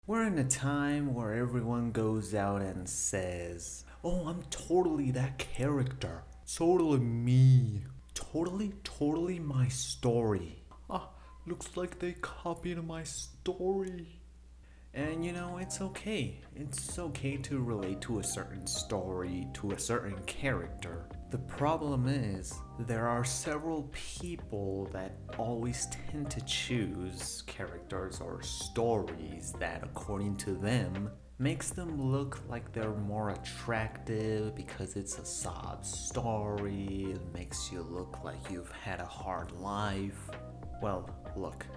We're in a time where everyone goes out and says, "Oh, I'm totally that character. Totally me. Totally my story. Ah, looks like they copied my story." And it's okay. It's okay to relate to a certain story, to a certain character. The problem is, there are several people that always tend to choose characters or stories that, according to them, makes them look like they're more attractive because it's a sob story, it makes you look like you've had a hard life. Well, look,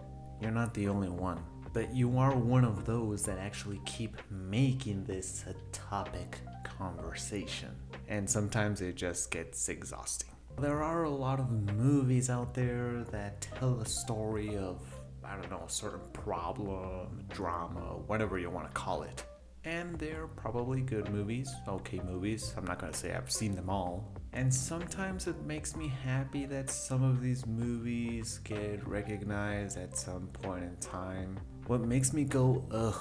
you're not the only one. But you are one of those that actually keep making this a topic conversation. And sometimes it just gets exhausting. There are a lot of movies out there that tell a story of, I don't know, a certain problem, drama, whatever you want to call it. And they're probably good movies, okay movies. I'm not gonna say I've seen them all. And sometimes it makes me happy that some of these movies get recognized at some point in time. What makes me go ugh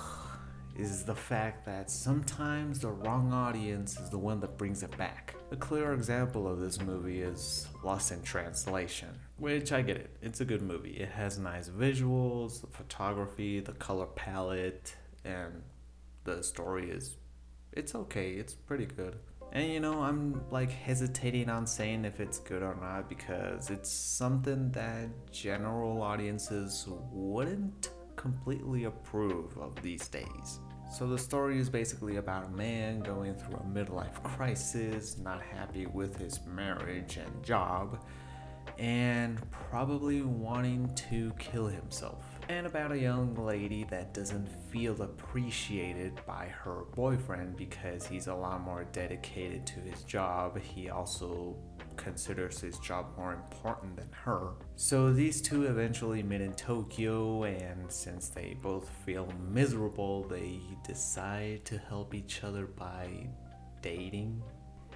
is the fact that sometimes the wrong audience is the one that brings it back. A clear example of this movie is Lost in Translation, which I get it, it's a good movie. It has nice visuals, the photography, the color palette, and the story it's okay, it's pretty good. And I'm like hesitating on saying if it's good or not because it's something that general audiences wouldn't completely approve of these days. So the story is basically about a man going through a midlife crisis, not happy with his marriage and job, and probably wanting to kill himself. And about a young lady that doesn't feel appreciated by her boyfriend because he's a lot more dedicated to his job. He also considers his job more important than her. So these two eventually meet in Tokyo, and since they both feel miserable, they decide to help each other by dating.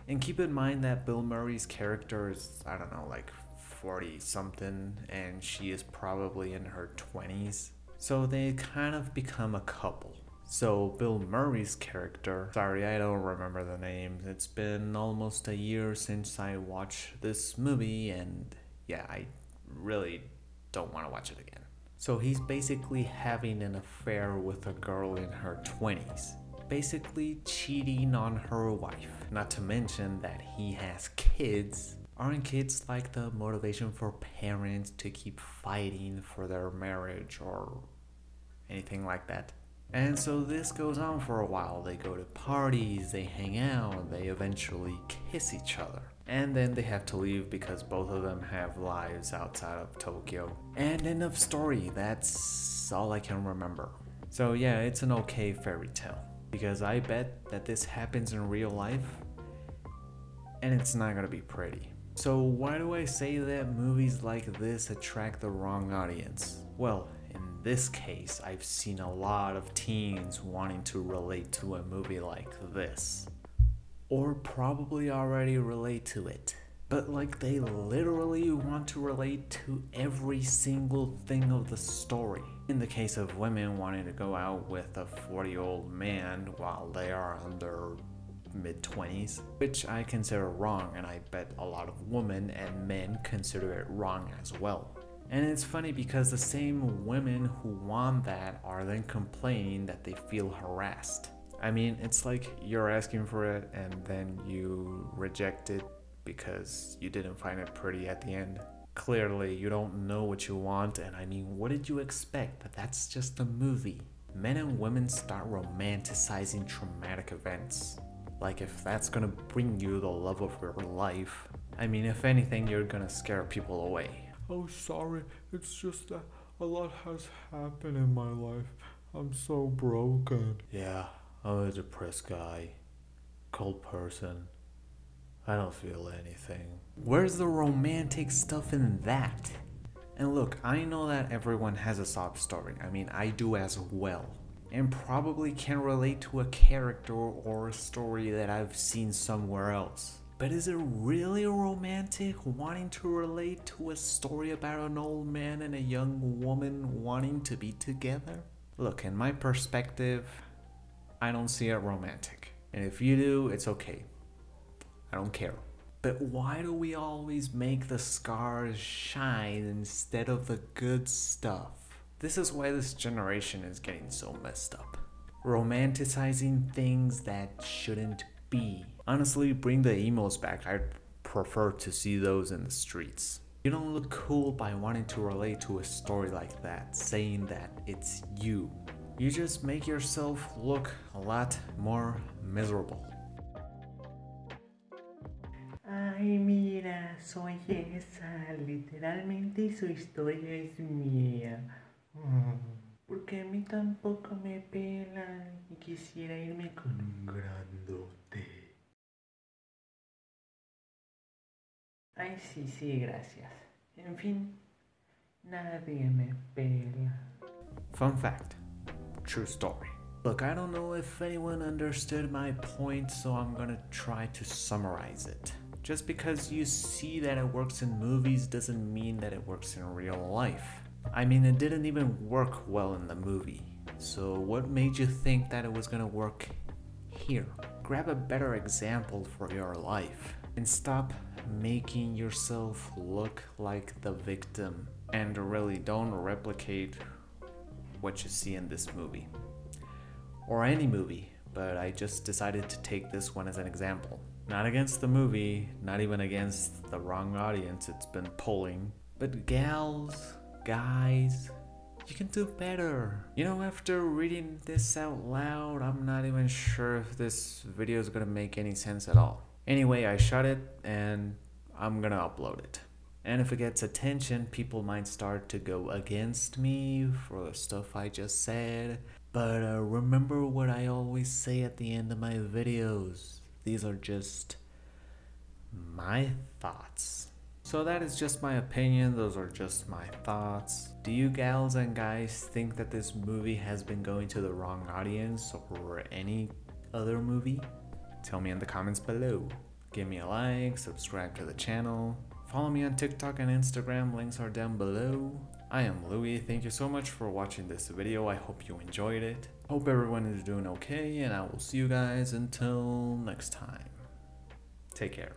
And keep in mind that Bill Murray's character is, I don't know, like 40 something, and she is probably in her 20s. So they kind of become a couple. So Bill Murray's character, sorry, I don't remember the name. It's been almost a year since I watched this movie, and yeah, I really don't want to watch it again. So he's basically having an affair with a girl in her 20s. Basically cheating on her wife. Not to mention that he has kids. Aren't kids like the motivation for parents to keep fighting for their marriage or anything like that? And so this goes on for a while. They go to parties, they hang out, they eventually kiss each other. And then they have to leave because both of them have lives outside of Tokyo. And end of story, that's all I can remember. So yeah, it's an okay fairy tale. Because I bet that this happens in real life, and it's not gonna be pretty. So why do I say that movies like this attract the wrong audience? Well, in this case, I've seen a lot of teens wanting to relate to a movie like this. Or probably already relate to it. But like they literally want to relate to every single thing of the story. In the case of women wanting to go out with a 40-year-old man while they are in their mid-20s, which I consider wrong, and I bet a lot of women and men consider it wrong as well. And it's funny because the same women who want that are then complaining that they feel harassed. I mean, it's like you're asking for it and then you reject it because you didn't find it pretty at the end. Clearly, you don't know what you want, and I mean, what did you expect? That's just a movie. Men and women start romanticizing traumatic events. Like if that's gonna bring you the love of your life, I mean, if anything, you're gonna scare people away. Oh, sorry, it's just that a lot has happened in my life. I'm so broken. Yeah, I'm a depressed guy. Cold person. I don't feel anything. Where's the romantic stuff in that? And look, I know that everyone has a sob story. I mean, I do as well. And probably can relate to a character or a story that I've seen somewhere else. But is it really romantic wanting to relate to a story about an old man and a young woman wanting to be together? Look, in my perspective, I don't see it romantic. And if you do, it's okay. I don't care. But why do we always make the scars shine instead of the good stuff? This is why this generation is getting so messed up. Romanticizing things that shouldn't be. Honestly, bring the emos back. I'd prefer to see those in the streets. You don't look cool by wanting to relate to a story like that, saying that it's you. You just make yourself look a lot more miserable. Ay, mira, soy esa, literalmente su historia es mía. Porque a mí tampoco me pelan y quisiera irme con un grandote. Ay, sí, sí, gracias. En fin, nadie me pela. Fun fact, true story. Look, I don't know if anyone understood my point, so I'm gonna try to summarize it. Just because you see that it works in movies doesn't mean that it works in real life. I mean, it didn't even work well in the movie. So what made you think that it was gonna work here? Grab a better example for your life and stop making yourself look like the victim. And really don't replicate what you see in this movie. Or any movie, but I just decided to take this one as an example. Not against the movie, not even against the wrong audience it's been pulling, but gals, guys, you can do better. You know, after reading this out loud, I'm not even sure if this video is gonna make any sense at all. Anyway, I shot it and I'm gonna upload it. And if it gets attention, people might start to go against me for the stuff I just said. But remember what I always say at the end of my videos. These are just my thoughts. So that is just my opinion, those are just my thoughts. Do you gals and guys think that this movie has been going to the wrong audience or any other movie? Tell me in the comments below. Give me a like, subscribe to the channel. Follow me on TikTok and Instagram, links are down below. I am Louis, thank you so much for watching this video, I hope you enjoyed it. Hope everyone is doing okay, and I will see you guys until next time. Take care.